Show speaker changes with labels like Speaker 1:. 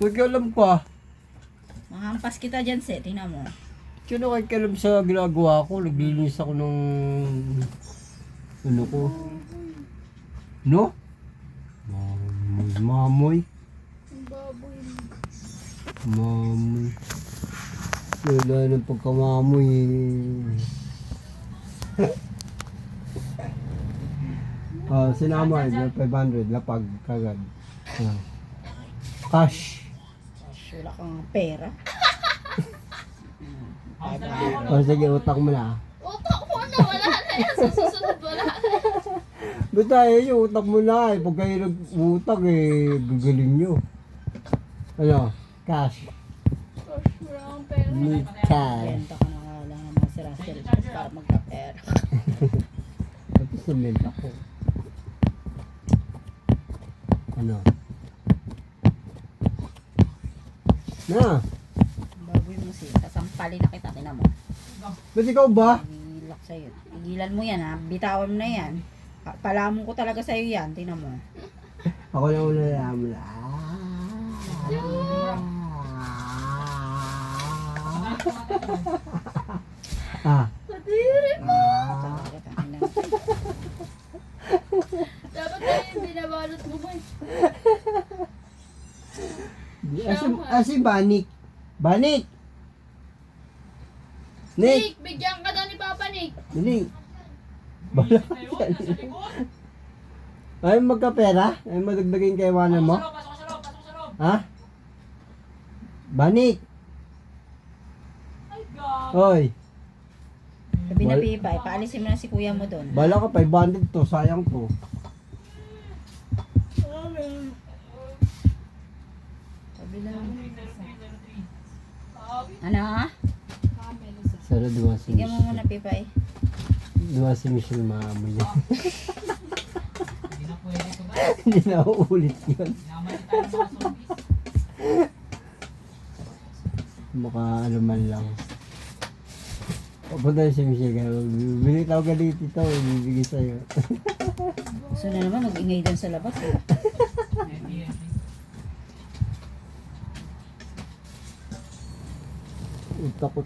Speaker 1: Nagkalam pa.
Speaker 2: Mahampas kita dyan, se. Tingnan mo.
Speaker 1: Sino nagkalam sa ginagawa ko? Naglilinis ako ng... Ano ko? No? Mamoy. Mamoy. Wala ng pagkamamoy. Sinama yun, 500, lapag, kagad. Cash.
Speaker 2: Wala kang pera.
Speaker 1: Sige, utang mo na.
Speaker 3: Utak mo na, wala na yan. Sa susunod, wala na.
Speaker 1: Ba't tayo yung utang mo na eh? Pag kayo nag-utang eh, gagaling nyo. Ano? Cash.
Speaker 3: Gosh, wala akong pera.
Speaker 1: Need cash.
Speaker 2: Benta ka na nga lang ng mga si Russell para magka-pera.
Speaker 1: Tapos cement ako. Ano? Na?
Speaker 2: Baboy mo si sasampalin na kita. Tingnan mo.
Speaker 1: Ba't ikaw ba?
Speaker 2: Ilak sa'yo. Tigilan mo yan ha. Bitawan mo na yan. Palamon ko talaga sa'yo yan. Tingnan mo.
Speaker 1: Ako na una lang. Ah.
Speaker 3: Kadiri mo.
Speaker 2: Talaga, tingnan mo.
Speaker 3: Dapat na yung binabalot mo ba?
Speaker 1: Asi Banik. Banik! Nick!
Speaker 3: Nick, bigyan ka daw ni Papa Nick.
Speaker 1: Nick! Bala ka dyan. Ay, magkapera? Ay, madagdagin kay Iwanan mo? Ha? Banik! Oy!
Speaker 2: Sabi na Pipay, paalisin mo na si kuya mo doon.
Speaker 1: Bala ka, 500 to. Sayang to.
Speaker 2: Sabi lang. Ano?
Speaker 1: Sana duwa si
Speaker 2: Bigyan mo
Speaker 1: Michelle.
Speaker 2: muna Pipay.
Speaker 1: Duwa si Michelle, maamoy niya. Hindi na uulit yun. Maka ano man lang. Papunta si Michelle. Binitaw ka dito ito. Bibigay sa'yo.
Speaker 2: Gusto na naman mag-ingay doon sa labas. Eh.
Speaker 1: Takot.